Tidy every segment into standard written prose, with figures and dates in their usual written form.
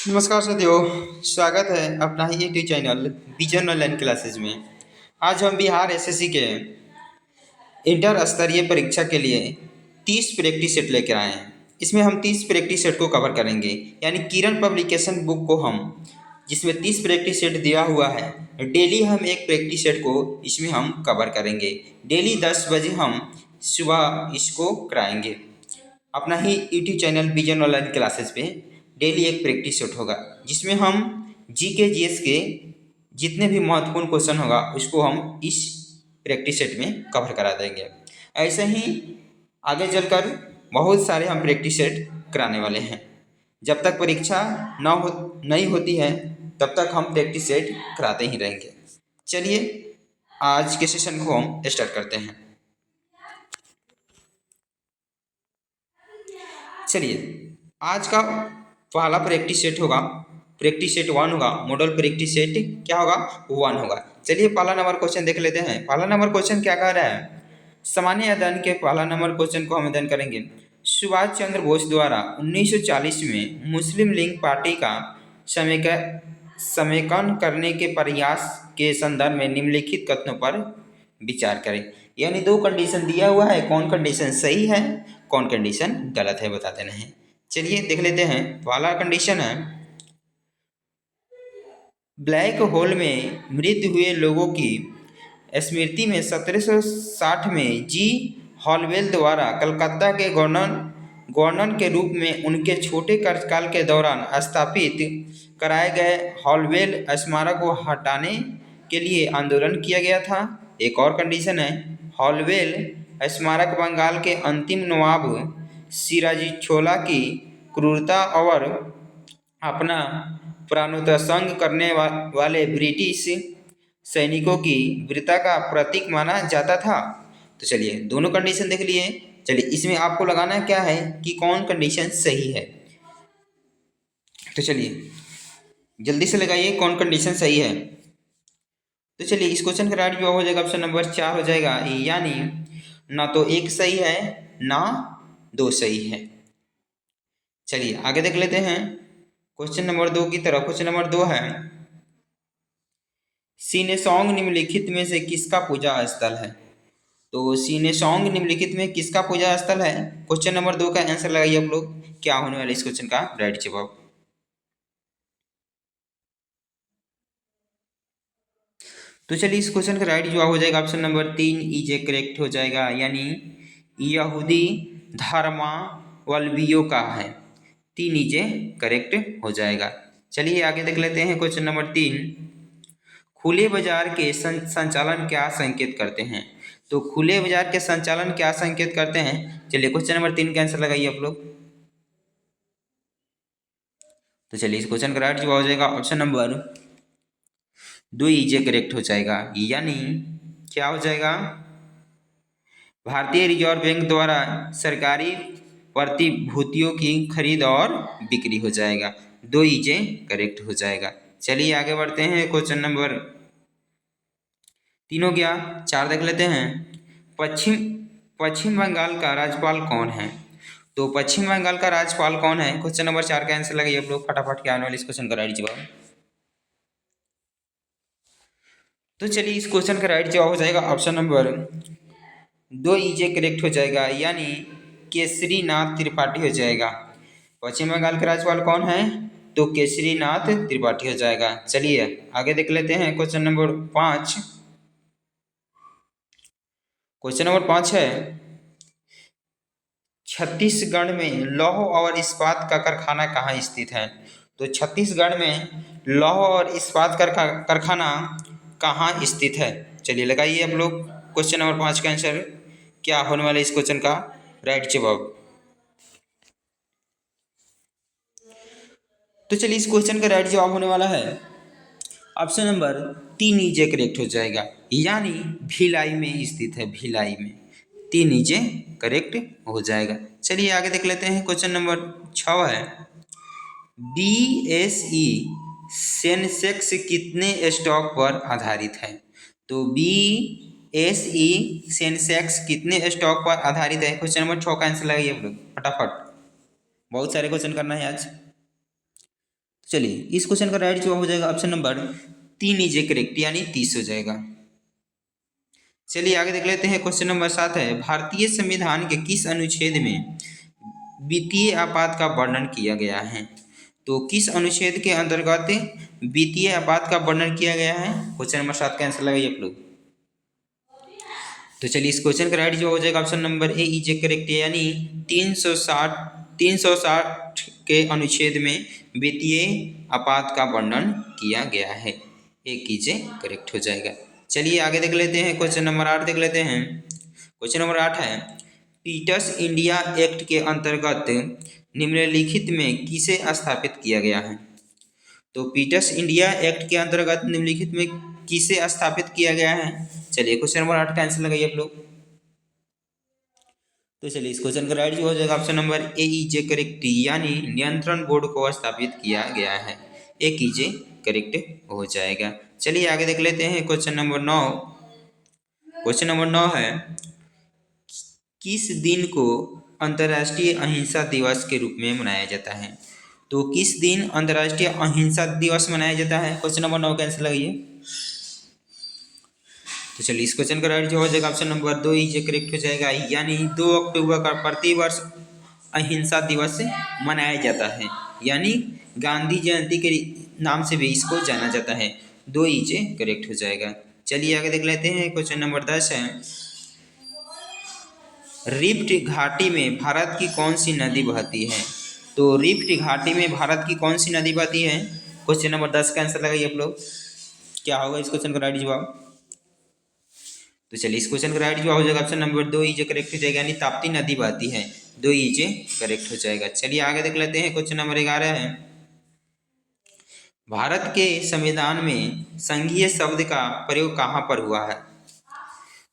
नमस्कार साथियों। स्वागत है अपना ही YouTube channel Vision online classes में। आज हम बिहार एसएससी के इंटर स्तरीय परीक्षा के लिए 30 प्रैक्टिस सेट लेकर आए हैं। इसमें हम 30 प्रैक्टिस सेट को कवर करेंगे, यानी किरण पब्लिकेशन बुक को हम जिसमें 30 प्रैक्टिस सेट दिया हुआ है, डेली हम एक प्रैक्टिस सेट को इसमें हम कवर करेंगे। डेली 10 बजे हम सुबह इसको कराएंगे। अपना ही YouTube channel Vision online classes पे डेली एक प्रैक्टिस सेट होगा, जिसमें हम जीके जीएस के जितने भी महत्वपूर्ण क्वेश्चन होगा उसको हम इस प्रैक्टिस सेट में कवर करा देंगे। ऐसे ही आगे चलकर बहुत सारे हम प्रैक्टिस सेट कराने वाले हैं। जब तक परीक्षा नहीं होती है तब तक हम प्रैक्टिस सेट कराते ही रहेंगे। चलिए आज के सेशन को हम स्टार्ट करते हैं। चलिए आज का पहला प्रैक्टिस सेट होगा, प्रैक्टिस सेट 1 होगा। मॉडल प्रैक्टिस सेट क्या होगा? 1 होगा। चलिए पहला नंबर क्वेश्चन देख लेते हैं। पहला नंबर क्वेश्चन क्या कह रहा है? सामान्य अध्ययन के पहला नंबर क्वेश्चन को हम अध्ययन करेंगे। सुभाष चंद्र बोस द्वारा 1940 में मुस्लिम लीग पार्टी का समेकन करने के प्रयास के संदर्भ में निम्नलिखित कथनों पर विचार करें। यानी दो कंडीशन दिया हुआ है, कौन कंडीशन सही है, कौन कंडीशन गलत है, बता देना है। चलिए देख लेते हैं। पहला कंडीशन है, ब्लैक होल में मृत हुए लोगों की स्मृति में 1760 में जी हॉलवेल द्वारा कलकत्ता के गवर्नर के रूप में उनके छोटे कार्यकाल के दौरान स्थापित कराए गए हॉलवेल स्मारक को हटाने के लिए आंदोलन किया गया था। एक और कंडीशन है, हॉलवेल स्मारक बंगाल के अंतिम नवाब सिराजुद्दौला की क्रूरता और अपना प्राणोत्सर्ग करने वाले ब्रिटिश सैनिकों की वीरता का प्रतीक माना जाता था। तो चलिए दोनों कंडीशन देख लिए। चलिए इसमें आपको लगाना क्या है कि कौन कंडीशन सही है। तो चलिए जल्दी से लगाइए कौन कंडीशन सही है। तो चलिए इस क्वेश्चन का राइट जवाब हो जाएगा ऑप्शन नंबर 4 हो जाएगा, यानी ना तो एक सही है ना दो सही है। चलिए आगे देख लेते हैं क्वेश्चन नंबर 2 की तरफ। क्वेश्चन नंबर 2 है, सिनेसोंग निम्नलिखित में से किसका पूजा स्थल है? तो सिनेसोंग निम्नलिखित में किसका पूजा स्थल है? क्वेश्चन नंबर 2 का आंसर लगाइए आप लोग। क्या होने वाला इस क्वेश्चन का राइट जवाब? तो चलिए इस क्वेश्चन का राइट जवाब हो जाएगा ऑप्शन नंबर 3 इजे करेक्ट हो जाएगा, यानी यहूदी धर्मावलंबियों का है। 3 इजे करेक्ट हो जाएगा। चलिए आगे देख लेते हैं क्वेश्चन नंबर 3, खुले बाजार के संचालन क्या संकेत करते हैं? तो खुले बाजार के संचालन क्या संकेत करते हैं? चलिए क्वेश्चन नंबर 3 का आंसर लगाइए आप लोग। तो चलिए इस क्वेश्चन का राइट जवाब हो जाएगा ऑप्शन नंबर 2 इजे करेक्ट हो जाएगा, यानी क्या हो जाएगा? भारतीय रिजर्व बैंक द्वारा सरकारी प्रतिभूतियों की खरीद और बिक्री हो जाएगा। 2 इजे करेक्ट हो जाएगा। चलिए आगे बढ़ते हैं। क्वेश्चन नंबर 3 हो गया, 4 देख लेते हैं। पश्चिम पश्चिम बंगाल का राज्यपाल कौन है? तो पश्चिम बंगाल का राज्यपाल कौन है? क्वेश्चन नंबर 4 का आंसर लगाइए आप लोग फटाफट। क्या आने वाले इस क्वेश्चन का राइट जवाब? तो चलिए इस क्वेश्चन का राइट जवाब हो जाएगा ऑप्शन नंबर 2 इजे करेक्ट हो जाएगा, यानी केसरीनाथ त्रिपाठी हो जाएगा। पश्चिम बंगाल के राज्यपाल कौन है? तो केसरीनाथ त्रिपाठी हो जाएगा। चलिए आगे देख लेते हैं क्वेश्चन नंबर 5। क्वेश्चन नंबर 5 है, छत्तीसगढ़ में लौह और इस्पात का कारखाना कहाँ स्थित है? तो छत्तीसगढ़ में लौह और इस्पात का कारखाना कहाँ स्थित है? चलिए लगाइए आप लोग क्वेश्चन नंबर 5 का आंसर। क्या होने वाला इस क्वेश्चन का राइट जवाब? तो चलिए इस क्वेश्चन का राइट जवाब होने वाला है ऑप्शन नंबर 3 नीचे करेक्ट हो जाएगा, यानी भिलाई में स्थित है। भिलाई में 3 नीचे करेक्ट हो जाएगा। चलिए आगे देख लेते हैं। क्वेश्चन नंबर 6 है, BSE सेंसेक्स कितने स्टॉक पर आधारित है? तो BSE सेंसेक्स कितने स्टॉक पर आधारित है? क्वेश्चन नंबर 6 का आंसर लगाइए आप लोग फटाफट। बहुत सारे क्वेश्चन करना है आज। चलिए इस क्वेश्चन का राइट जवाब हो जाएगा option number 3 is A correct, यानी 30 हो जाएगा। चलिए आगे देख लेते हैं। क्वेश्चन नंबर 7 है, भारतीय संविधान के किस अनुच्छेद में वित्तीय आपात का वर्णन किया गया है? तो किस अनुच्छेद के अंतर्गत वित्तीय आपात का वर्णन किया गया है? क्वेश्चन नंबर 7 का आंसर लगाइए आप लोग। तो चलिए इस क्वेश्चन का राइट जवाब हो जाएगा option number A is A correct, यानी 360 के अनुच्छेद में वित्तीय आपात का वर्णन किया गया है। एक कीजिए करेक्ट हो जाएगा। चलिए आगे देख लेते हैं। क्वेश्चन नंबर 8 देख लेते हैं। क्वेश्चन नंबर 8 है, पीटर्स इंडिया एक्ट के अंतर्गत निम्नलिखित में किसे स्थापित किया गया है? तो पीटर्स इंडिया एक्ट के अंतर्गत निम्नलिखित में किसे स्थापित किया गया है? चलिए क्वेश्चन नंबर 8 का आंसर लगाइए आप लोग। तो चलिए इस क्वेश्चन का राइट जो हो जाएगा option number A is A correct, यानी नियंत्रण बोर्ड को स्थापित किया गया है। एक कीजिए करेक्ट हो जाएगा। चलिए आगे देख लेते हैं। Question number 9। क्वेश्चन नंबर 9 है, किस दिन को अंतर्राष्ट्रीय अहिंसा दिवस के रूप में मनाया जाता है? तो किस दिन अंतर्राष्ट्रीय अहिंसा दिवस मनाया जाता है? क्वेश्चन नंबर 9 का आंसर लगाइए। तो चलिए इस क्वेश्चन का राइट जो हो जाएगा ऑप्शन नंबर 2 इज करेक्ट हो जाएगा, यानी 2 अक्टूबर का प्रतिवर्ष अहिंसा दिवस मनाया जाता है, यानी गांधी जयंती के नाम से भी इसको जाना जाता है। 2 इज करेक्ट हो जाएगा। चलिए आगे देख लेते हैं। क्वेश्चन नंबर 10 है, रिफ्ट घाटी में भारत की कौन सी नदी बहती है? तो रिफ्ट घाटी में भारत की कौन सी नदी बहती है? क्वेश्चन नंबर 10 का आंसर लगाइए आप लोग। क्या होगा इस क्वेश्चन का राइट जवाब? तो चलिए इस क्वेश्चन का राइट जवाब हो जाएगा ऑप्शन नंबर 2 इज करेक्ट हो जाएगा, यानी ताप्ती नदी बहती है। 2 इज करेक्ट हो जाएगा। चलिए आगे देख लेते हैं। क्वेश्चन नंबर 11 है, भारत के संविधान में संघीय शब्द का प्रयोग कहाँ पर हुआ है?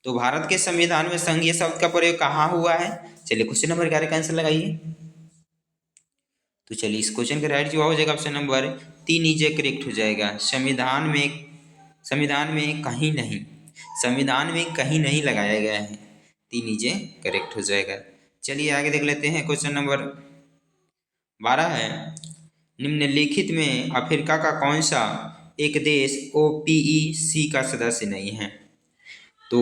तो भारत के संविधान में संघीय शब्द का प्रयोग कहाँ हुआ है? चलिए क्वेश्चन नंबर 11 का आंसर लगाइए। तो चलिए इस क्वेश्चन का राइट जवाब हो जाएगा ऑप्शन नंबर 3 इज करेक्ट हो जाएगा। संविधान में कहीं नहीं, संविधान में कहीं नहीं लगाया गया है। 3 इज करेक्ट हो जाएगा। चलिए आगे देख लेते हैं। क्वेश्चन नंबर 12 है, निम्नलिखित में अफ्रीका का कौन सा एक देश OPEC का सदस्य नहीं है? तो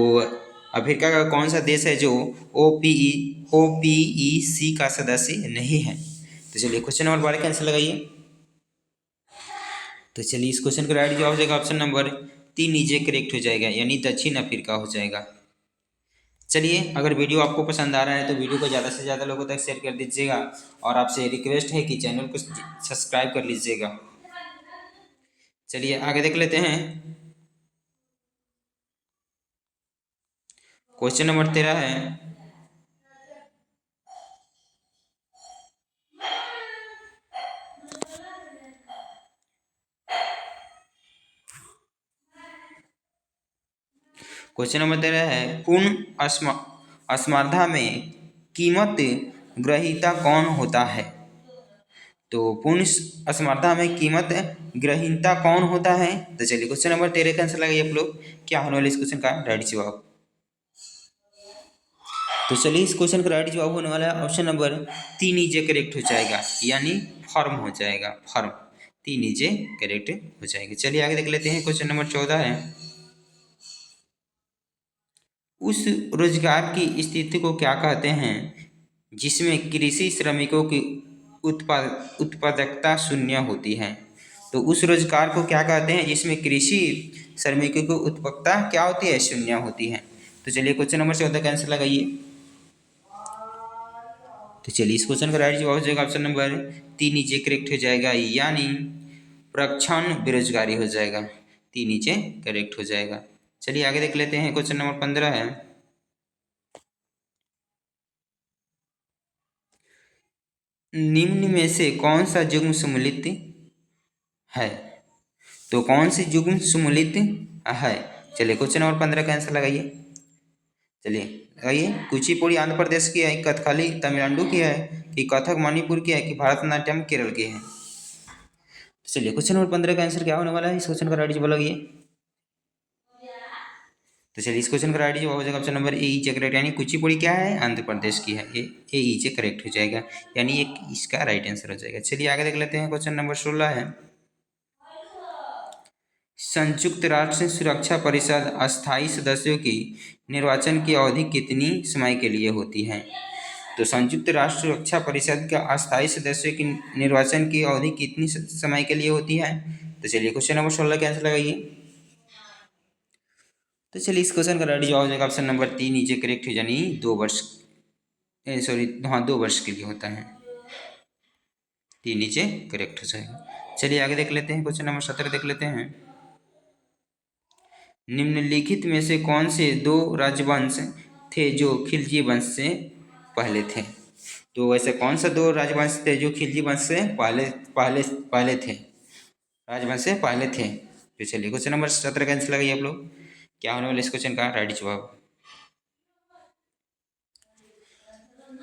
अफ्रीका का कौन सा देश है जो OPEC का सदस्य नहीं है? तो चलिए क्वेश्चन नंबर 12 का आंसर लगाइए। तो चलिए इस क्वेश्चन का राइट जवाब हो जाएगा ऑप्शन नंबर 3 इज करेक्ट हो जाएगा, यानी दक्षिण अफ्रीका हो जाएगा। चलिए अगर वीडियो आपको पसंद आ रहा है तो वीडियो को ज़्यादा से ज़्यादा लोगों तक शेयर कर दीजिएगा, और आपसे रिक्वेस्ट है कि चैनल को सब्सक्राइब कर लीजिएगा। चलिए आगे देख लेते हैं। क्वेश्चन नंबर 13 है, क्वेश्चन नंबर 13 है, पूर्ण अस्पर्धा में कीमत ग्रहीता कौन होता है? तो पूर्ण अस्पर्धा में कीमत ग्रहीता कौन होता है? तो चलिए क्वेश्चन नंबर 13 का आंसर लगाइए आप लोग। क्या होने वाला इस क्वेश्चन का राइट जवाब? तो चलिए इस क्वेश्चन का राइट जवाब होने वाला है ऑप्शन नंबर 3 इज करेक्ट हो जाएगा, यानी फर्म हो जाएगा। फर्म 3 इज करेक्ट हो जाएगा। चलिए आगे देख लेते हैं। क्वेश्चन नंबर 14 है, उस रोजगार की स्थिति को क्या कहते हैं जिसमें कृषि श्रमिकों की उत्पादकता शून्य होती है? तो उस रोजगार को क्या कहते हैं जिसमें कृषि श्रमिकों की उत्पादकता क्या होती है? शून्य होती है। तो चलिए क्वेश्चन नंबर 14 का आंसर लगाइए। तो चलिए इस क्वेश्चन का राइट जवाब हो जाएगा ऑप्शन नंबर 3 इज करेक्ट हो जाएगा, यानी प्रक्षण बेरोजगारी हो जाएगा। 3 इज करेक्ट हो जाएगा। चलिए आगे देख लेते हैं। क्वेश्चन नंबर 15 है, निम्न में से कौन सा युग्म सम्मिलित है? तो कौन सी युग्म सम्मिलित है? चलिए क्वेश्चन नंबर 15 का आंसर लगाइए। चलिए लगाइए। कुचिपुड़ी आंध्र प्रदेश की है, कथकली तमिलनाडु की है, कि कथक मणिपुर की है, कि भरतनाट्यम केरल की है? तो चलिए क्वेश्चन नंबर 15 का आंसर क्या होने वाला है? इस क्वेश्चन का राइट जवाब लगाइए। तो चलिए इस क्वेश्चन का राइट जवाब हो जाएगा option number A is correct, यानी कुचिपुड़ी क्या है? आंध्र प्रदेश की है। ए इज करेक्ट हो जाएगा, यानी एक इसका राइट आंसर हो जाएगा। चलिए आगे देख लेते हैं। क्वेश्चन नंबर 16 है, संयुक्त राष्ट्र सुरक्षा परिषद अस्थायी सदस्यों की निर्वाचन की अवधि कितनी समय के लिए होती है? तो संयुक्त राष्ट्र सुरक्षा परिषद का अस्थायी सदस्यों की निर्वाचन की अवधि कितनी समय के लिए होती है? तो चलिए क्वेश्चन नंबर 16 का आंसर लगाइए। तो चलिए इस क्वेश्चन का राइट जवाब हो जाएगा ऑप्शन नंबर 3 नीचे करेक्ट है, यानी 2 वर्ष, सॉरी हाँ 2 वर्ष के लिए होता है। 3 नीचे करेक्ट हो जाएगा। चलिए आगे देख लेते हैं, क्वेश्चन नंबर 17 देख लेते हैं। निम्नलिखित में से कौन से 2 राजवंश थे जो खिलजी वंश से पहले थे? तो ऐसे कौन सा 2 राजवंश थे जो खिलजी वंश से पहले पहले पहले थे, राजवंश से पहले थे? तो चलिए क्वेश्चन नंबर 17 का आंसर लगाइए आप लोग। क्या होने वाला इस क्वेश्चन का राइट जवाब?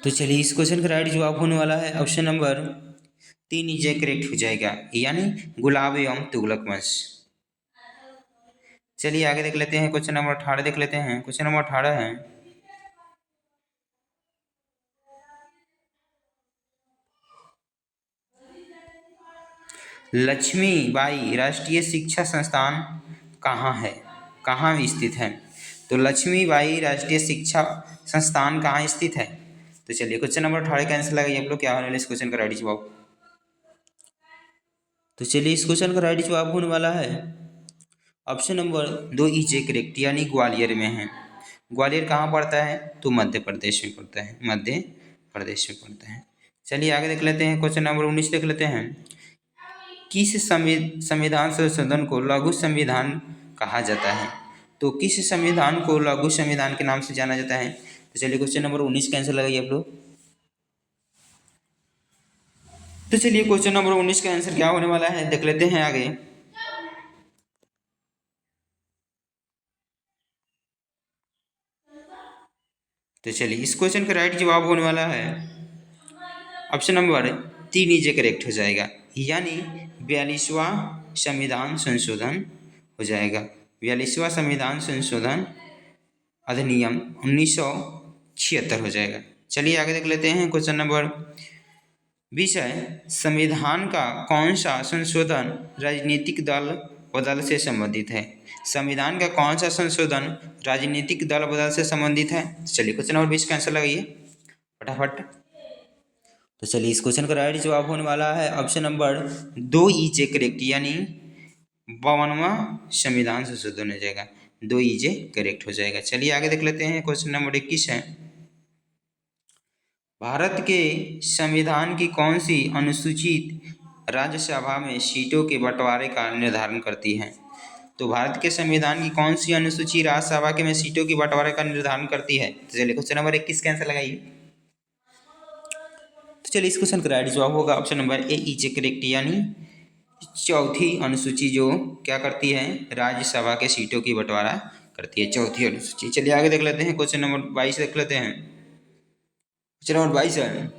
तो चलिए इस क्वेश्चन का राइट जवाब होने वाला है ऑप्शन नंबर 3 नीचे करेक्ट हो जाएगा, यानी गुलाब एवं तुगलक वंश। चलिए आगे देख लेते हैं, क्वेश्चन नंबर 18 देख लेते हैं। क्वेश्चन नंबर 18 है, लक्ष्मीबाई राष्ट्रीय शिक्षा संस्थान कहाँ है, कहाँ स्थित है? तो लक्ष्मीबाई राष्ट्रीय शिक्षा संस्थान कहाँ स्थित है? तो चलिए क्वेश्चन नंबर 18 का आंसर लगाइए आप लोग। क्या होने वाला इस क्वेश्चन का राइट जवाब? तो चलिए इस क्वेश्चन का राइट जवाब होने वाला है ऑप्शन नंबर 2 इज करेक्ट, यानी ग्वालियर में है। ग्वालियर कहाँ पड़ता है? तो मध्य प्रदेश में पड़ता है, मध्य प्रदेश में पड़ता है। चलिए आगे देख लेते हैं, क्वेश्चन नंबर 19 देख लेते हैं। किस संविधान संशोधन को लघु संविधान कहा जाता है? तो किस संविधान को लघु संविधान के नाम से जाना जाता है? तो चलिए क्वेश्चन नंबर 19 का आंसर लगाइए आप लोग। तो चलिए क्वेश्चन नंबर 19 का आंसर क्या होने वाला है देख लेते हैं आगे। तो चलिए इस क्वेश्चन का राइट जवाब होने वाला है ऑप्शन नंबर 3 नीचे करेक्ट हो जाएगा, यानी 42वां संविधान संशोधन हो जाएगा। 42वां संविधान संशोधन अधिनियम 1976 हो जाएगा। चलिए आगे देख लेते हैं, क्वेश्चन नंबर 20 है, संविधान का कौन सा संशोधन राजनीतिक दल बदल से संबंधित है? संविधान का कौन सा संशोधन राजनीतिक दल बदल से संबंधित है? चलिए क्वेश्चन नंबर 20 का आंसर लगाइए फटाफट। तो चलिए इस क्वेश्चन का राइट जवाब होने वाला है ऑप्शन नंबर 2 इजे करेक्ट, यानी 52वां संविधान संशोधन हो जाएगा। 2 इजे करेक्ट हो जाएगा। चलिए आगे देख लेते हैं, क्वेश्चन नंबर 21 है, भारत के संविधान की कौन सी अनुसूचित राज्यसभा में सीटों के बंटवारे का निर्धारण करती है? तो भारत के संविधान की कौन सी अनुसूची राज्यसभा के में सीटों के बंटवारे का निर्धारण करती है? तो चलिए क्वेश्चन नंबर 21 का आंसर लगाइए। तो चलिए इस क्वेश्चन का राइट जवाब होगा option number A is correct, यानी चौथी अनुसूची जो क्या करती है, राज्यसभा के सीटों की बंटवारा करती है, चौथी अनुसूची। चलिए आगे देख लेते हैं, क्वेश्चन नंबर 22 देख लेते हैं। क्वेश्चन नंबर 22 है,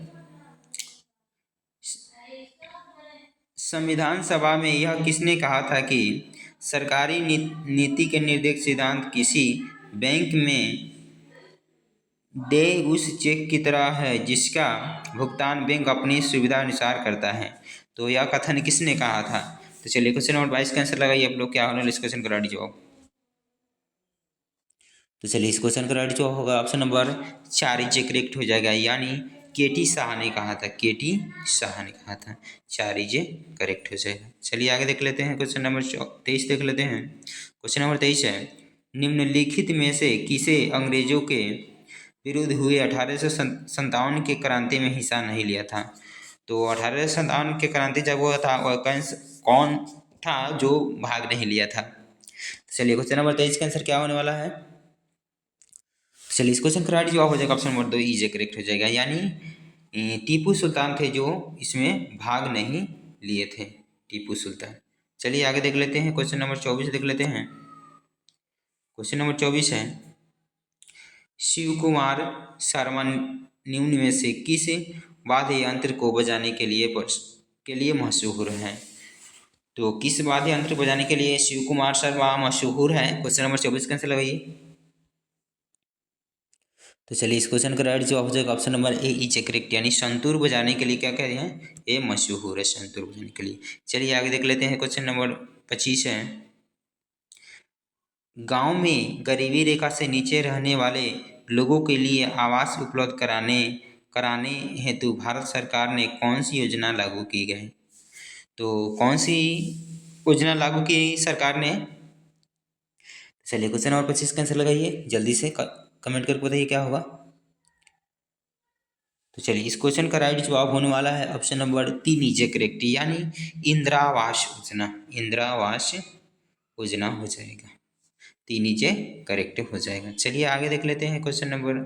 संविधान सभा में यह किसने कहा था कि सरकारी नीति के निर्देश सिद्धांत किसी बैंक में दे उस चेक की तरह है जिसका भुगतान बैंक अपनी सुविधा अनुसार करता है? तो यह कथन किसने कहा था? तो चलिए क्वेश्चन नंबर 22 का आंसर लगाइए आप लोग। क्या होने वाला इस क्वेश्चन का राइट जवाब? तो चलिए इस क्वेश्चन का राइट जवाब होगा ऑप्शन नंबर 4 इज करेक्ट हो जाएगा, यानी केटी शाह ने कहा था, केटी शाह ने कहा था। 4 इज करेक्ट हो जाएगा। चलिए आगे देख लेते हैं, क्वेश्चन नंबर 23 देख लेते हैं। क्वेश्चन नंबर 23 है, निम्नलिखित में से किसे अंग्रेजों के विरुद्ध हुए 1857 के क्रांति में हिस्सा नहीं लिया था? तो 1857 के क्रांति जब हुआ था वह कौन था जो भाग नहीं लिया था? तो चलिए क्वेश्चन नंबर 23 का आंसर क्या होने वाला है? चलिए इस क्वेश्चन का राइट जवाब हो जाएगा ऑप्शन नंबर 2 इज करेक्ट हो जाएगा, यानी टीपू सुल्तान थे जो इसमें भाग नहीं लिए थे, टीपू सुल्तान। चलिए आगे देख लेते हैं, क्वेश्चन नंबर 24 देख लेते हैं। क्वेश्चन नंबर 24 है, शिव कुमार शर्मा निम्न में से किस वाद्य यंत्र को बजाने के लिए मशहूर है? तो किस वाद्य यंत्र बजाने के लिए शिव कुमार शर्मा मशहूर है? क्वेश्चन नंबर 24 का आंसर लगाइए। तो चलिए इस क्वेश्चन का राइट जवाब हो जाएगा option number A is correct, यानी संतूर बजाने के लिए क्या कह रहे हैं, ये मशहूर है संतूर बजाने के लिए। चलिए आगे देख लेते हैं, क्वेश्चन नंबर 25 है, गांव में गरीबी रेखा से नीचे रहने वाले लोगों के लिए आवास उपलब्ध कराने हेतु भारत सरकार ने कौन सी योजना लागू की गई? तो कौन सी योजना लागू की सरकार ने? चलिए क्वेश्चन नंबर 25 का आंसर लगाइए, जल्दी से कमेंट करके बताइए क्या होगा। तो चलिए इस क्वेश्चन का राइट जवाब होने वाला है ऑप्शन नंबर 3 नीचे करेक्ट, यानी इंदिरा आवास योजना। इंदिरा आवास योजना हो जाएगा, 3 नीचे करेक्ट हो जाएगा। चलिए आगे देख लेते हैं, क्वेश्चन नंबर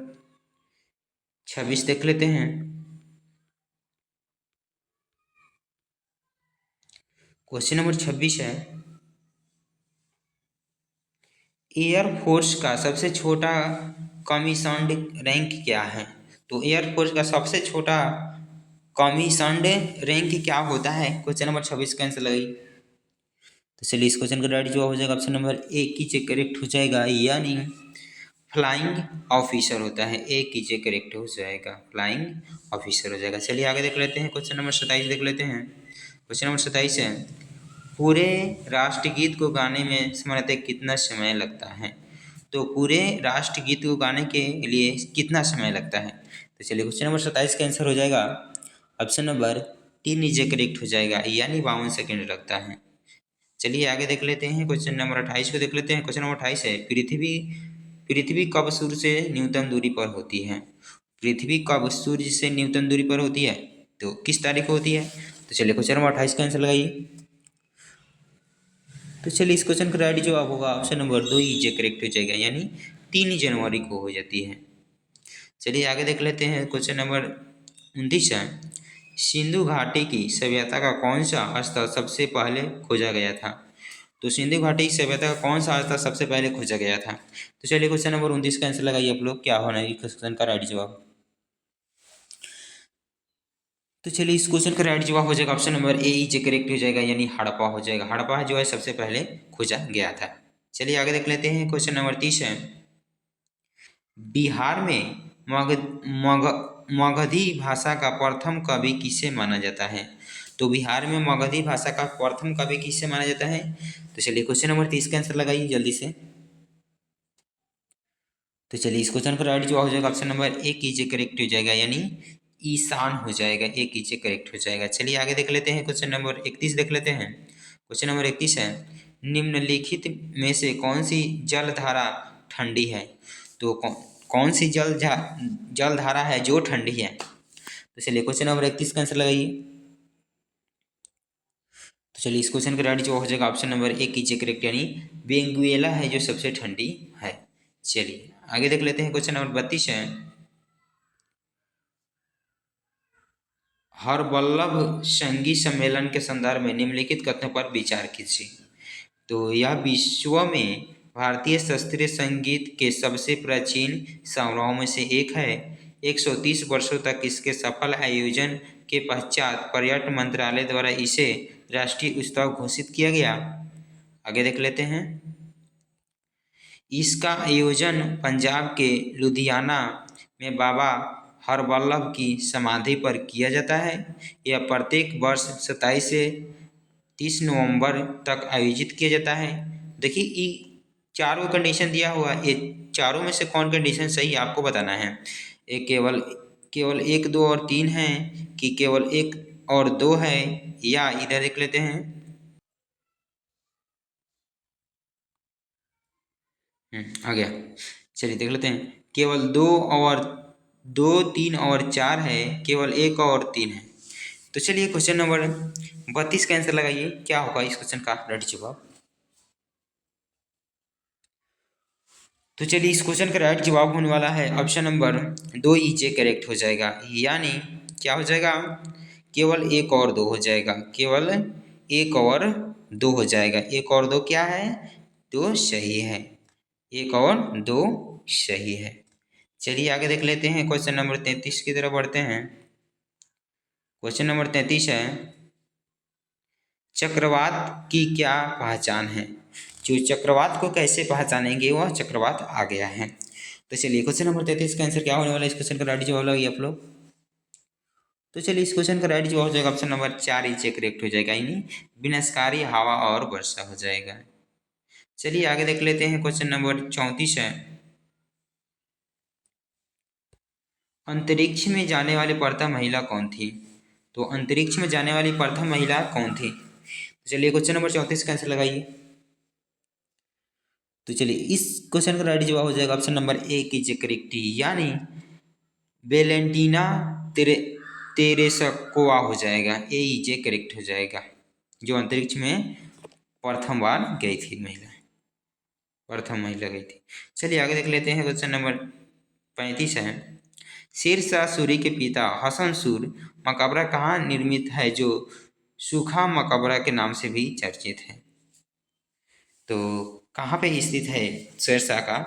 26 देख लेते हैं। क्वेश्चन नंबर 26 है, एयरफोर्स का सबसे छोटा कमीशन्ड रैंक क्या है? तो एयरफोर्स का सबसे छोटा कमीशन्ड रैंक क्या होता है? क्वेश्चन नंबर 26 का आंसर लगाइए। तो चलिए इस क्वेश्चन का राइट जवाब हो जाएगा ऑप्शन नंबर ए कीजिए करेक्ट हो जाएगा, यानी फ्लाइंग ऑफिसर होता है। ए कीजिए करेक्ट हो जाएगा, फ्लाइंग ऑफिसर हो जाएगा। चलिए आगे देख लेते हैं, क्वेश्चन नंबर 27 देख लेते हैं। क्वेश्चन नंबर 27 है, पूरे राष्ट्रगीत को गाने में सामान्यतः कितना समय लगता है? तो पूरे राष्ट्रगीत को गाने के लिए कितना समय लगता है? तो चलिए क्वेश्चन नंबर 27 का आंसर हो जाएगा ऑप्शन नंबर 3 नीचे करेक्ट हो जाएगा, यानी 52 सेकेंड लगता है। चलिए आगे देख लेते हैं, क्वेश्चन नंबर 28 को देख लेते हैं। क्वेश्चन नंबर 28 है, पृथ्वी कब सूर्य से न्यूनतम दूरी पर होती है? पृथ्वी कब सूर्य से न्यूनतम दूरी पर होती है? तो किस तारीख को होती है? तो चलिए क्वेश्चन नंबर 28 का आंसर लगाइए। तो चलिए इस क्वेश्चन का राइट जवाब होगा ऑप्शन नंबर 2 ही करेक्ट हो जाएगा, यानी 3 जनवरी को हो जाती है। चलिए आगे देख लेते हैं, क्वेश्चन नंबर 29 है, सिंधु घाटी की सभ्यता का कौन सा स्थल सबसे पहले खोजा गया था? तो सिंधु घाटी की सभ्यता का कौन सा स्थल सबसे पहले खोजा गया था? तो चलिए क्वेश्चन नंबर 29 का आंसर लगाइए आप लोग, क्या होना है क्वेश्चन का राइट जवाब। तो चलिए इस क्वेश्चन का राइट जवाब हो जाएगा option number A he correct हो जाएगा, यानी हड़प्पा हो जाएगा। हड़प्पा जो है सबसे पहले खोजा गया था। चलिए आगे देख लेते हैं, क्वेश्चन नंबर 30 है, बिहार में मगधी भाषा का प्रथम कवि किसे माना जाता है? तो बिहार में मगधी भाषा का प्रथम कवि किसे माना जाता है? तो चलिए क्वेश्चन नंबर 30 का आंसर लगाइए जल्दी से। तो चलिए इस क्वेश्चन का राइट जवाब हो जाएगा ऑप्शन नंबर ए कीजिए करेक्ट हो जाएगा, यानी ईशान हो जाएगा। ए कीजिए करेक्ट हो जाएगा। चलिए आगे देख लेते हैं, क्वेश्चन नंबर 31 देख लेते हैं। क्वेश्चन नंबर 31 है, निम्नलिखित में से कौन सी जलधारा ठंडी है? तो कौन सी जलधारा है जो ठंडी है? तो चलिए क्वेश्चन नंबर 31 का आंसर लगाइए। तो चलिए इस क्वेश्चन का राइट जवाब हो जाएगा ऑप्शन नंबर ए कीजिए करेक्ट, यानी वेंगुएला है जो सबसे ठंडी है। चलिए आगे देख लेते हैं, क्वेश्चन नंबर 32 है, हरवल्लभ संगीत सम्मेलन के संदर्भ में निम्नलिखित कथनों पर विचार कीजिए। तो यह विश्व में भारतीय शास्त्रीय संगीत के सबसे प्राचीन समारोहों में से एक है। 130 वर्षों तक इसके सफल आयोजन के पश्चात पर्यटन मंत्रालय द्वारा इसे राष्ट्रीय उत्सव घोषित किया गया। आगे देख लेते हैं, इसका आयोजन पंजाब के लुधियाना में बाबा हरवल्लभ की समाधि पर किया जाता है। यह प्रत्येक वर्ष 27 से 30 नवंबर तक आयोजित किया जाता है। देखिए ये चारों कंडीशन दिया हुआ है, ये चारों में से कौन कंडीशन सही है आपको बताना है। ये केवल 1, 2 और 3 है, कि केवल 1 और 2 है, या इधर देख लेते हैं, आ गया। चलिए देख लेते हैं, केवल 2, 3 और 4 है, केवल 1 और 3 है। तो चलिए क्वेश्चन नंबर 32 का आंसर लगाइए, क्या होगा इस क्वेश्चन का राइट जवाब। तो चलिए इस क्वेश्चन का राइट जवाब होने वाला है ऑप्शन नंबर 2 ई करेक्ट हो जाएगा, यानी क्या हो जाएगा, केवल 1 और 2 हो जाएगा। केवल 1 और 2 हो जाएगा। 1 और 2 क्या है? तो सही है, 1 और 2 सही है। चलिए आगे देख लेते हैं, क्वेश्चन नंबर 33 की तरफ बढ़ते हैं। क्वेश्चन नंबर 33 है, चक्रवात की क्या पहचान है? जो चक्रवात को कैसे पहचानेंगे, वह चक्रवात आ गया है। तो चलिए क्वेश्चन नंबर 33 का आंसर क्या होने वाला है, इस क्वेश्चन का राइट जवाब लगाइए आप लोग। तो चलिए इस क्वेश्चन का राइट जवाब हो जाएगा ऑप्शन नंबर 4 ही करेक्ट हो जाएगा, यानी विनाशकारी हवा और वर्षा हो जाएगा। चलिए आगे देख लेते हैं, क्वेश्चन नंबर 34 है। अंतरिक्ष में जाने वाली प्रथम महिला कौन थी? तो अंतरिक्ष में जाने वाली प्रथम महिला कौन थी? तो चलिए क्वेश्चन नंबर 34 का आंसर लगाइए। तो चलिए इस क्वेश्चन का राइट जवाब हो जाएगा ऑप्शन नंबर ए की करेक्ट, यानी वेलेंटीना तेरे तेरेसकोवा हो जाएगा। ए जे करेक्ट हो जाएगा, जो अंतरिक्ष में प्रथम बार गई थी महिला, प्रथम महिला गई थी। चलिए आगे देख लेते हैं, क्वेश्चन नंबर 35 है। शेर शाह सूरी के पिता हसन सूर मकबरा कहाँ निर्मित है, जो सूखा मकबरा के नाम से भी चर्चित है? तो कहाँ पे स्थित है शेर शाह का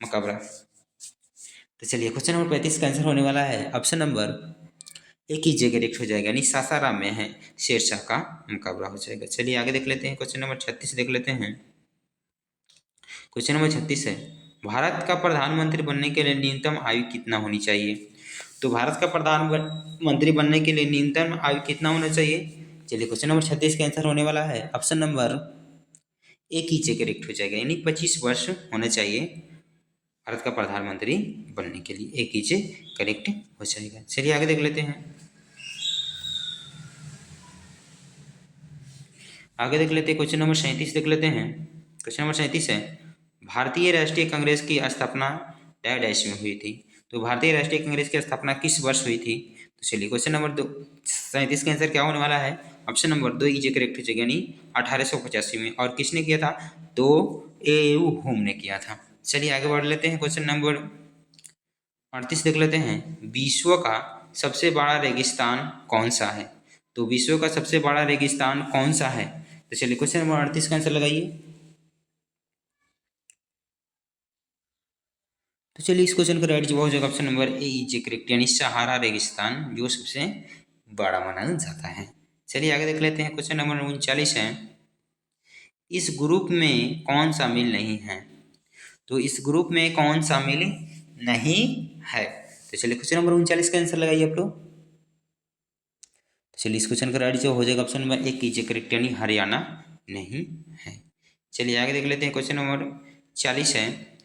मकबरा? तो चलिए क्वेश्चन नंबर 35 का आंसर होने वाला है ऑप्शन नंबर एक ही जगह करेक्ट हो जाएगा, यानी सासाराम में है शेर शाह का मुकाबला हो जाएगा। चलिए आगे देख लेते हैं, क्वेश्चन नंबर 36 देख लेते हैं। क्वेश्चन नंबर 36 है, भारत का प्रधानमंत्री बनने के लिए न्यूनतम आयु कितना होनी चाहिए? तो भारत का प्रधानमंत्री बनने के लिए न्यूनतम आयु कितना होना चाहिए? चलिए क्वेश्चन नंबर 36 का आंसर होने वाला है ऑप्शन नंबर एक ही जगह करेक्ट हो जाएगा, यानी 25 वर्ष होना चाहिए भारत का प्रधानमंत्री बनने के लिए। एक ही जगह करेक्ट हो जाएगा। चलिए आगे देख लेते हैं, आगे देख लेते हैं क्वेश्चन नंबर 37 देख लेते हैं। क्वेश्चन नंबर 37 है, भारतीय राष्ट्रीय कांग्रेस की स्थापना डैश में हुई थी? तो भारतीय राष्ट्रीय कांग्रेस की स्थापना किस वर्ष हुई थी? तो चलिए क्वेश्चन नंबर 37 का आंसर क्या होने वाला है? ऑप्शन नंबर 2 इजे करेक्ट हो जाएगा, यानी 1885 में। और किसने किया था? तो ए.यू. होम ने किया था। चलिए आगे बढ़ लेते हैं, क्वेश्चन नंबर 38 देख लेते हैं। विश्व का सबसे बड़ा रेगिस्तान कौन सा है? तो विश्व का सबसे बड़ा रेगिस्तान कौन सा है? तो चलिए क्वेश्चन नंबर 38 का आंसर लगाइए। तो चलिए इस क्वेश्चन का राइट जवाब हो जाएगा option number A is correct, यानी सहारा रेगिस्तान जो सबसे बड़ा माना जाता है। चलिए आगे देख लेते हैं, क्वेश्चन नंबर 39 है। इस ग्रुप में कौन शामिल नहीं है? तो इस ग्रुप में कौन शामिल नहीं है? तो चलिए क्वेश्चन नंबर 39 का आंसर लगाइए आप लोग। तो चलिए इस क्वेश्चन का राइट जवाब हो जाएगा ऑप्शन नंबर एक कीजिए करेक्ट, यानी हरियाणा नहीं है। चलिए आगे देख लेते हैं, क्वेश्चन नंबर 40 है।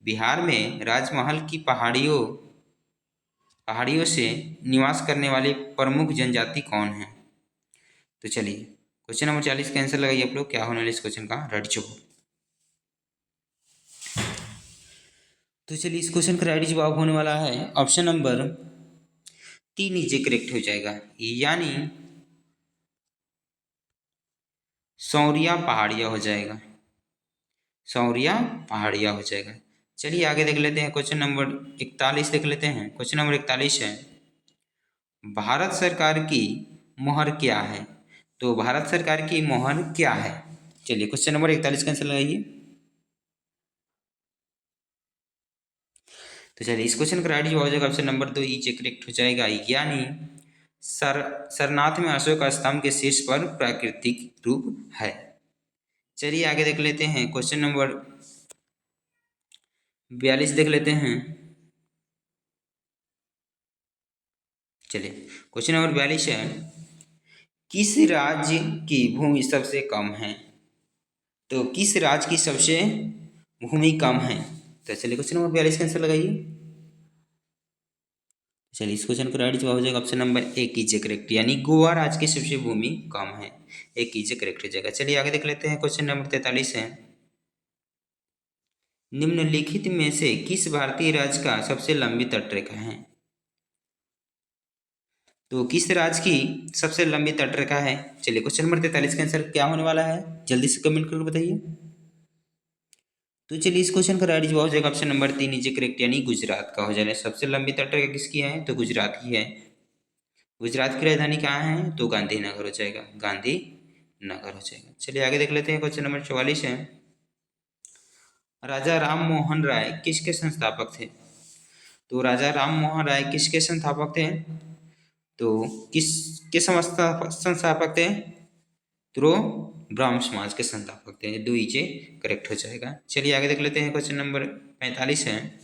बिहार में राजमहल की पहाड़ियों से निवास करने वाली प्रमुख जनजाति कौन है? तो चलिए क्वेश्चन नंबर 40 का आंसर लगाइए आप लोग, क्या होने वाला इस क्वेश्चन का राइट जवाब। तो चलिए इस क्वेश्चन का राइट जवाब होने वाला है ऑप्शन नंबर 3 नीचे करेक्ट हो जाएगा, यानी सौरिया पहाड़िया हो जाएगा, सौरिया पहाड़िया हो जाएगा। चलिए आगे देख लेते हैं, क्वेश्चन नंबर 41 देख लेते हैं। क्वेश्चन नंबर 41 है, भारत सरकार की मोहर क्या है? तो भारत सरकार की मोहर क्या है? चलिए क्वेश्चन नंबर 41 का आंसर लगाइए। तो चलिए इस क्वेश्चन का राइट जवाब हो जाएगा ऑप्शन नंबर 2 ई करेक्ट हो जाएगा, यानी सरनाथ में अशोक स्तंभ के शीर्ष पर प्राकृतिक रूप है। चलिए आगे देख लेते हैं, क्वेश्चन नंबर 42 देख लेते हैं। चलिए क्वेश्चन नंबर 42 है, किस राज्य की भूमि सबसे कम है? तो किस राज्य की सबसे भूमि कम है? तो चलिए क्वेश्चन नंबर 42 का आंसर लगाइए। चलिए इस क्वेश्चन का राइट जवाब हो जाएगा ऑप्शन नंबर ए कीजिए करेक्ट, यानी गोवा राज्य की सबसे भूमि कम है। एक कीजिए करेक्ट हो जाएगा। चलिए आगे देख लेते हैं, क्वेश्चन नंबर 43 है। निम्नलिखित में से किस भारतीय राज्य का सबसे लंबी तटरेखा है? तो किस राज्य की सबसे लंबी तटरेखा है? चलिए क्वेश्चन नंबर 43 का आंसर क्या होने वाला है, जल्दी से कमेंट करके बताइए। तो चलिए इस क्वेश्चन का राइट जवाब हो जाएगा ऑप्शन नंबर 3 नीचे करेक्ट, यानी गुजरात का हो जाएगा। सबसे लंबी तटरेखा किसकी है? तो गुजरात की है। गुजरात की राजधानी कहाँ है? तो गांधीनगर हो जाएगा, गांधीनगर हो जाएगा। चलिए आगे देख लेते हैं, क्वेश्चन नंबर 44 है। राजा राम मोहन राय किसके संस्थापक थे? तो राजा राम मोहन राय किसके संस्थापक थे? तो किसके संस्थापक थे? तो ब्राह्म समाज के संस्थापक थे। दो ईचे करेक्ट हो जाएगा। चलिए आगे देख लेते हैं, क्वेश्चन नंबर 45 है।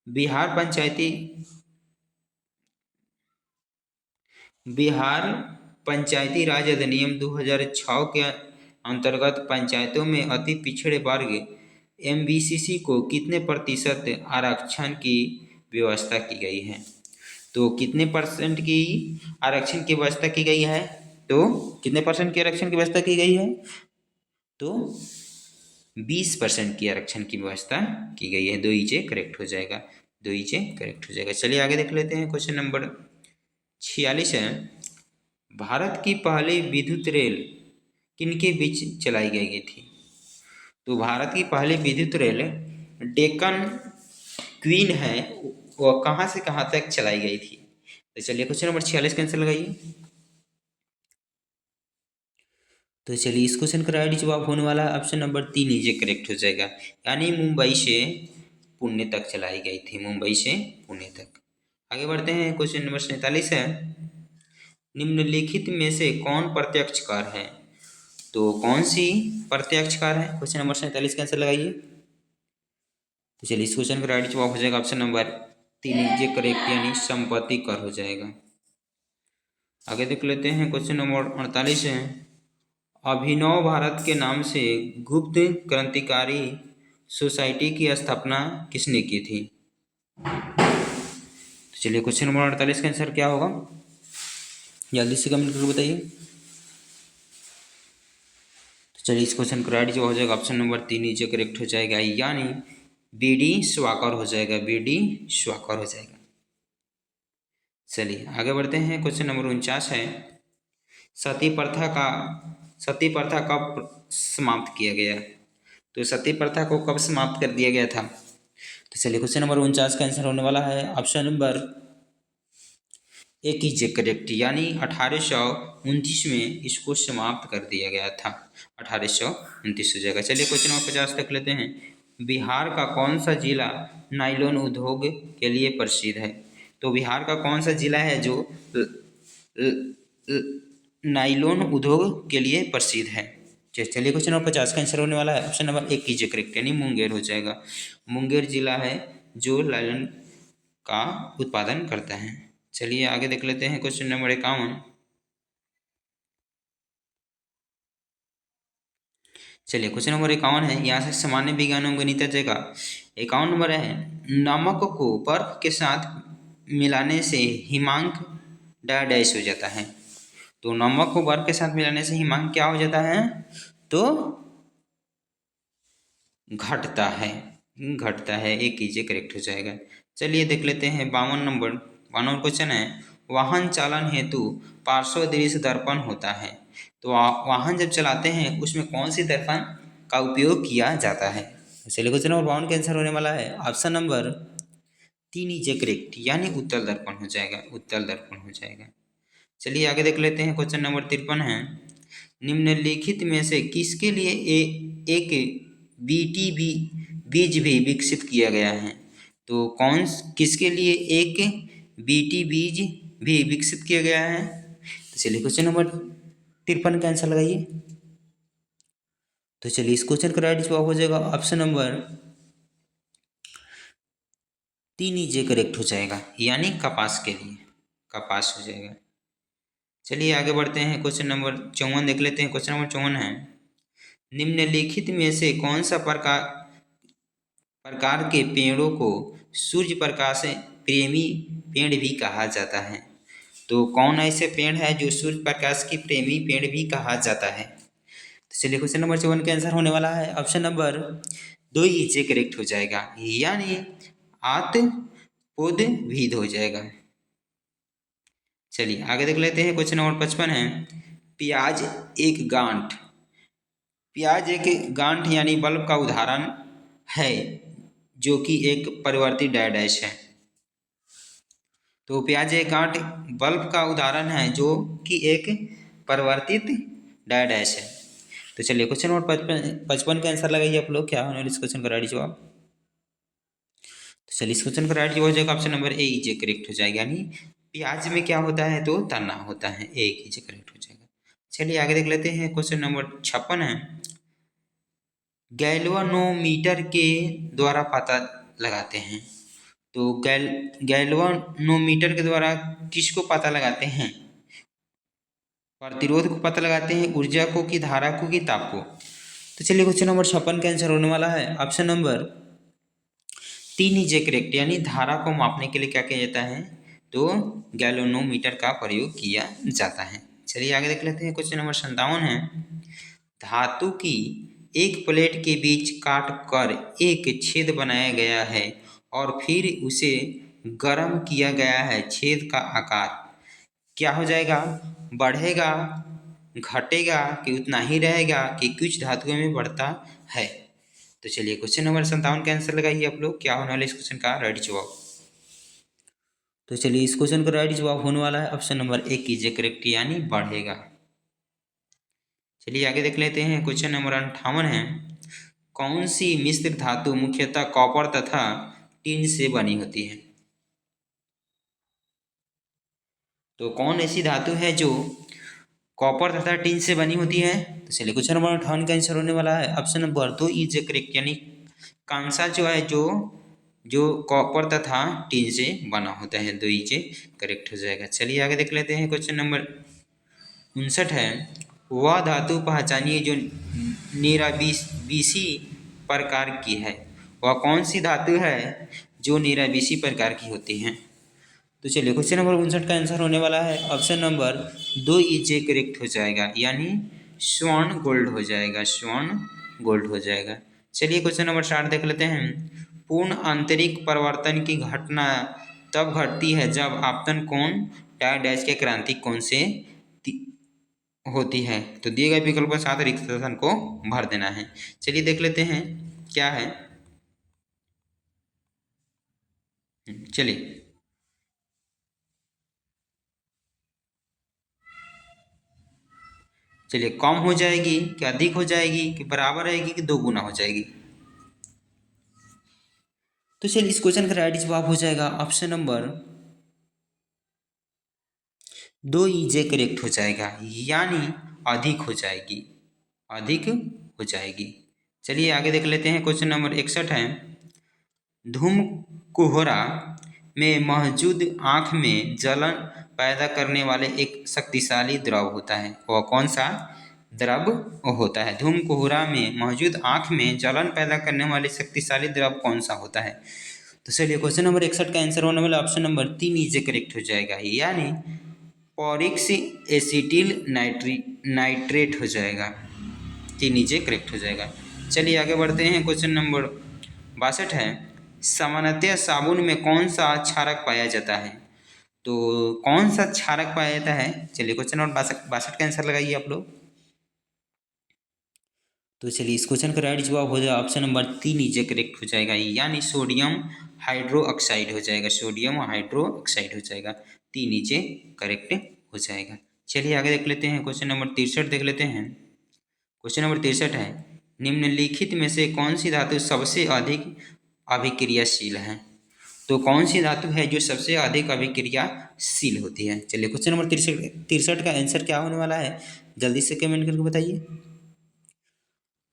बिहार पंचायती राज अधिनियम 2006 के अंतर्गत पंचायतों में अति पिछड़े वर्ग MBCC को कितने प्रतिशत आरक्षण की व्यवस्था की गई है? तो कितने परसेंट की आरक्षण की व्यवस्था की गई है? तो कितने परसेंट की आरक्षण की व्यवस्था की गई है? तो 20% की आरक्षण की व्यवस्था की गई है। दो ईचे करेक्ट हो जाएगा, दो ईचे करेक्ट हो जाएगा। चलिए आगे देख लेते हैं। क्वेश्चन नंबर 46 है, भारत की पहली विद्युत रेल किनके बीच चलाई गई थी? तो भारत की पहली विद्युत रेल डेक्कन क्वीन है, वह कहाँ से कहाँ तक चलाई गई थी? तो चलिए क्वेश्चन नंबर 46 का आंसर लगाइए। तो चलिए इस क्वेश्चन का राइट जवाब होने वाला है ऑप्शन नंबर 3 ये करेक्ट हो जाएगा, यानी मुंबई से पुणे तक चलाई गई थी, मुंबई से पुणे तक। आगे बढ़ते हैं। क्वेश्चन नंबर 47 है, निम्नलिखित में से कौन प्रत्यक्षकार है? तो कौन सी प्रत्यक्षकार है? क्वेश्चन नंबर 47 का आंसर लगाइए। तो चलिए इस क्वेश्चन का राइट जवाब हो जाएगा ऑप्शन नंबर 3 ये करेक्ट, यानी संपत्ति कर हो जाएगा। आगे देख लेते हैं। क्वेश्चन नंबर 48 है, अभिनव भारत के नाम से गुप्त क्रांतिकारी सोसाइटी की स्थापना किसने की थी? तो चलिए क्वेश्चन नंबर 48 का आंसर क्या होगा, जल्दी से कमेंट करके बताइए। तो चलिए इस क्वेश्चन का राइट जवाब हो जाएगा ऑप्शन नंबर 3 नीचे करेक्ट हो जाएगा, यानी BD स्वाकर हो जाएगा, BD स्वाकर हो जाएगा। चलिए आगे बढ़ते हैं। क्वेश्चन नंबर 49 है, सती प्रथा कब समाप्त किया गया? तो सती प्रथा को कब समाप्त कर दिया गया था? तो चलिए क्वेश्चन नंबर 49 का आंसर होने वाला है ऑप्शन नंबर 1 ही करेक्ट, यानी 1829 में इसको समाप्त कर दिया गया था, 1829 हो जाएगा। चलिए क्वेश्चन नंबर 50 तक लेते हैं, बिहार का कौन सा जिला नायलॉन उद्योग के लिए प्रसिद्ध है? तो बिहार का कौन सा जिला है जो नायलॉन उद्योग के लिए प्रसिद्ध है? चलिए क्वेश्चन नंबर 50 का आंसर होने वाला है ऑप्शन नंबर 1 कीजिए करेक्ट, यानी मुंगेर हो जाएगा। मुंगेर जिला है जो नायलॉन का उत्पादन करता है। चलिए आगे देख लेते हैं। क्वेश्चन नंबर 51, चलिए क्वेश्चन नंबर 51 है, यहाँ से सामान्य विज्ञान एवं गणित जगह 51 नंबर है, नमक को बर्फ के साथ मिलाने से हिमांक डैश हो जाता है। तो नमक को बर्फ के साथ मिलाने से हिमांक क्या हो जाता है? तो घटता है, घटता है, एक कीजिए करेक्ट हो जाएगा। चलिए देख लेते हैं 52 क्वेश्चन है, वाहन चालन हेतु पार्श्व दृश्य दर्पण होता है। तो वाहन जब चलाते हैं उसमें कौन सी दर्पण का उपयोग किया जाता है? चलिए क्वेश्चन नंबर 52 का आंसर होने वाला है ऑप्शन नंबर 3 नीचे करेक्ट, यानी उत्तल दर्पण हो जाएगा, उत्तल दर्पण हो जाएगा। चलिए आगे देख लेते हैं। क्वेश्चन नंबर 53 है, निम्नलिखित में से किसके लिए एक BTB बीज भी विकसित किया गया है? तो किसके लिए एक BT बीज भी विकसित किया गया है? तो चलिए क्वेश्चन नंबर 53 का आंसर लगाइए। तो चलिए इस क्वेश्चन का राइट जवाब हो जाएगा ऑप्शन नंबर 3 नीचे करेक्ट हो जाएगा, यानी कपास के लिए, कपास हो जाएगा। चलिए आगे बढ़ते हैं। क्वेश्चन नंबर 54 देख लेते हैं। क्वेश्चन नंबर 54 है, निम्नलिखित में से कौन सा प्रकार के पेड़ों को सूर्य प्रकाश प्रेमी पेड़ भी कहा जाता है? तो कौन ऐसे पेड़ है जो सूर्य प्रकाश की प्रेमी पेड़ भी कहा जाता है? तो चलिए क्वेश्चन नंबर 54 का आंसर होने वाला है ऑप्शन नंबर 2 नीचे करेक्ट हो जाएगा, यानी आत्मपोदविद हो जाएगा। चलिए आगे देख लेते हैं। क्वेश्चन नंबर 55 है, प्याज एक गांठ, प्याज एक गांठ यानी बल्ब का उदाहरण है जो कि एक परिवर्तित डैश है। तो प्याज एक गांठ बल्ब का उदाहरण है जो कि एक परिवर्तित डैश है। तो चलिए क्वेश्चन नंबर 55 का आंसर लगाइए आप लोग, क्या होने वाला इस क्वेश्चन का राइट जवाब। तो चलिए इस क्वेश्चन का राइट जवाब हो जाएगा option number A J correct हो जाएगा, यानी प्याज में क्या होता है? तो तना होता है, एक ही करेक्ट हो जाएगा। चलिए आगे देख लेते हैं। क्वेश्चन नंबर 56 है, गैल्वानोमीटर के द्वारा पता लगाते हैं। तो गैल्वानोमीटर के द्वारा किसको पता लगाते हैं? प्रतिरोध को पता लगाते हैं, ऊर्जा को कि धारा को कि ताप को। तो चलिए क्वेश्चन नंबर 56 का आंसर होने वाला है ऑप्शन नंबर 3 इज करेक्ट, यानी धारा को मापने के लिए क्या किया जाता है, तो गैल्वेनोमीटर का प्रयोग किया जाता है। चलिए आगे देख लेते हैं, क्वेश्चन नंबर 57 है, धातु की एक प्लेट के बीच काट कर एक छेद बनाया गया है और फिर उसे गर्म किया गया है, छेद का आकार क्या हो जाएगा, बढ़ेगा, घटेगा कि उतना ही रहेगा कि कुछ धातुओं में बढ़ता है। तो चलिए क्वेश्चन नंबर 57 का आंसर लगाइए आप लोग, क्या होने वाला है इस क्वेश्चन का राइट जवाब। तो चलिए इस क्वेश्चन का राइट जवाब होने वाला है ऑप्शन नंबर ए कीजिए करेक्ट, यानी बढ़ेगा। चलिए आगे देख लेते हैं, क्वेश्चन नंबर 58 है, कौन सी मिश्र धातु मुख्यतः कॉपर तथा टिन से बनी होती है। तो कौन ऐसी धातु है जो कॉपर तथा टिन से बनी होती है। तो चलिए क्वेश्चन नंबर 58 का आंसर होने वाला है ऑप्शन नंबर 2 इज करेक्ट, यानी कांसा जो है जो कॉपर तथा टिन से बना होता है, 2 इज करेक्ट हो जाएगा। चलिए आगे देख लेते हैं, क्वेश्चन नंबर 59 है, वह धातु पहचानिए जो निराविषी प्रकार की है। वह कौन सी धातु है जो निराविषी प्रकार की होती है। तो चलिए क्वेश्चन नंबर 59 का आंसर होने वाला है ऑप्शन नंबर 2 इज करेक्ट हो जाएगा, यानी स्वर्ण गोल्ड हो जाएगा, स्वर्ण गोल्ड हो जाएगा। चलिए क्वेश्चन नंबर 60 देख लेते हैं, पूर्ण आंतरिक परिवर्तन की घटना तब घटती है जब आपतन कोण डाई डैश के क्रांतिक कोण से होती है। तो दिए गए विकल्प के साथ रिक्त स्थान को भर देना है। चलिए देख लेते हैं क्या है। चलिए चलिए कम हो जाएगी कि अधिक हो जाएगी कि बराबर रहेगी कि 2 गुना हो जाएगी। तो चलिए इस क्वेश्चन का राइट जवाब हो जाएगा ऑप्शन नंबर 2 इजे करेक्ट हो जाएगा, यानी अधिक हो जाएगी, अधिक हो जाएगी। चलिए आगे देख लेते हैं, क्वेश्चन नंबर 61 है, धूम कोहरा में मौजूद आँख में जलन पैदा करने वाले एक शक्तिशाली द्रव होता है। वह कौन सा द्रव होता है। धूम कोहरा में मौजूद आँख में जलन पैदा करने वाले शक्तिशाली द्रव कौन सा होता है। तो चलिए क्वेश्चन नंबर 61 का आंसर होने वाला ऑप्शन नंबर 3 इजे करेक्ट हो जाएगा, यानी पॉरिक्स एसिटिल नाइट्रेट हो जाएगा, 3 इजे करेक्ट हो जाएगा। चलिए आगे बढ़ते हैं, क्वेश्चन नंबर 62 है, सामान्यतः साबुन में कौन सा क्षारक पाया जाता है। तो कौन सा क्षारक पाया जाता है। चलिए क्वेश्चन नंबर 62 का आंसर लगाइए आप लोग। तो चलिए इस क्वेश्चन का राइट जवाब हो जाएगा ऑप्शन नंबर 3 इजे करेक्ट हो जाएगा, यानी सोडियम हाइड्रोक्साइड हो जाएगा, सोडियम हाइड्रोक्साइड हो जाएगा, 3 इजे करेक्ट हो जाएगा। चलिए आगे देख लेते हैं, क्वेश्चन नंबर 63 देख लेते हैं। क्वेश्चन नंबर 63 है, निम्नलिखित में से कौन सी धातु सबसे अधिक अभिक्रियाशील है। तो कौन सी धातु है जो सबसे अधिक अभिक्रियाशील होती है। चलिए क्वेश्चन नंबर 63 का आंसर क्या होने वाला है, जल्दी से कमेंट करके बताइए।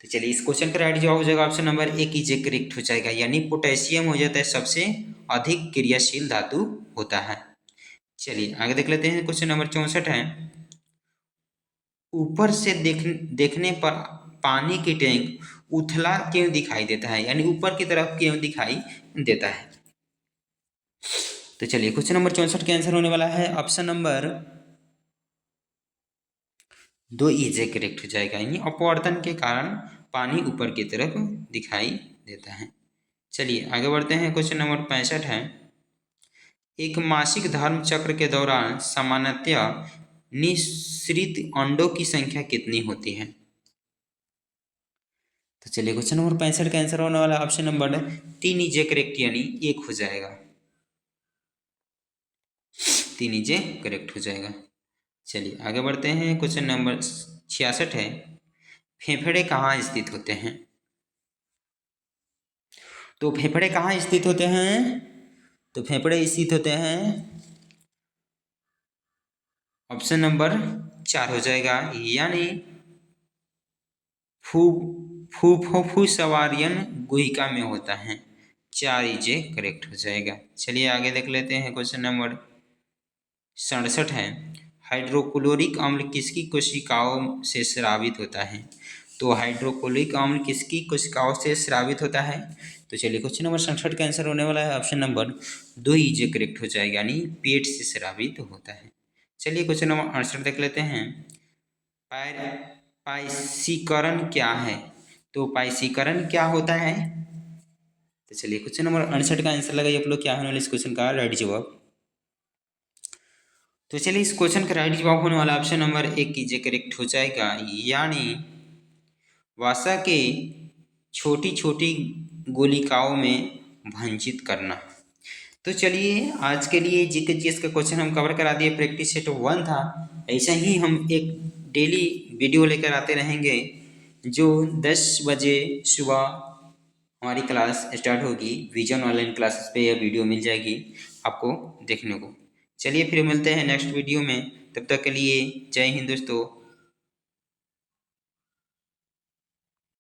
तो चलिए इस क्वेश्चन का राइट जवाब हो जाएगा ऑप्शन नंबर 1 इजे करेक्ट हो जाएगा, यानी पोटेशियम हो जाता है सबसे अधिक क्रियाशील धातु होता है। चलिए आगे देख लेते हैं, क्वेश्चन नंबर 64 है, ऊपर से देखने पर पानी की टैंक उथला क्यों दिखाई देता है, यानी ऊपर की तरफ क्यों दिखाई देता है। तो चलिए क्वेश्चन नंबर 64 के आंसर होने वाला है ऑप्शन नंबर 2 इजे करेक्ट हो जाएगा, यानी अपवर्तन के कारण पानी ऊपर की तरफ दिखाई देता है। चलिए आगे बढ़ते हैं, क्वेश्चन नंबर 65 है, एक मासिक धर्म चक्र के दौरान सामान्यतः निःसृत अंडों की संख्या कितनी होती है। तो चलिए क्वेश्चन नंबर 65 का आंसर होने वाला ऑप्शन नंबर 3 इजे करेक्ट, यानी 1 हो जाएगा, 3 इजे करेक्ट हो जाएगा। चलिए आगे बढ़ते हैं, क्वेश्चन नंबर 66 है, फेफड़े कहाँ स्थित होते हैं। तो फेफड़े कहाँ स्थित होते हैं। तो फेफड़े स्थित होते हैं ऑप्शन नंबर 4 हो जाएगा, यानी फुफ्फुसवारियन गुहिका में होता है, 4 इजे करेक्ट हो जाएगा। चलिए आगे देख लेते हैं, क्वेश्चन नंबर 67 है, हाइड्रोक्लोरिक अम्ल किसकी कोशिकाओं से स्रावित होता है? तो हाइड्रोक्लोरिक अम्ल किसकी कोशिकाओं से स्रावित होता है? तो चलिए क्वेश्चन नंबर 67 का आंसर होने वाला है ऑप्शन नंबर 2 ही जो करेक्ट हो जाएगा, यानी पेट से स्रावित होता है। चलिए क्वेश्चन नंबर 68 देख लेते हैं। पायसीकरण क्या है? तो पायसीकरण क्या होता है? तो चलिए क्वेश्चन नंबर 68 का आंसर लगाइए आप लोग, क्या होने वाला इस क्वेश्चन का राइट जवाब। तो चलिए इस क्वेश्चन का राइट जवाब होने वाला ऑप्शन नंबर 1 कीजिए करेक्ट हो जाएगा, यानी वसा के छोटी छोटी गोलिकाओं में भंजित करना। तो चलिए आज के लिए जीके जीएस का क्वेश्चन हम कवर करा दिए, प्रैक्टिस सेट 1 था। ऐसा ही हम एक डेली वीडियो लेकर आते रहेंगे, जो 10 बजे सुबह हमारी क्लास स्टार्ट होगी। विजन ऑनलाइन क्लासेस पे यह वीडियो मिल जाएगी आपको देखने को। चलिए फिर मिलते हैं नेक्स्ट वीडियो में, तब तक के लिए जय हिंद दोस्तों।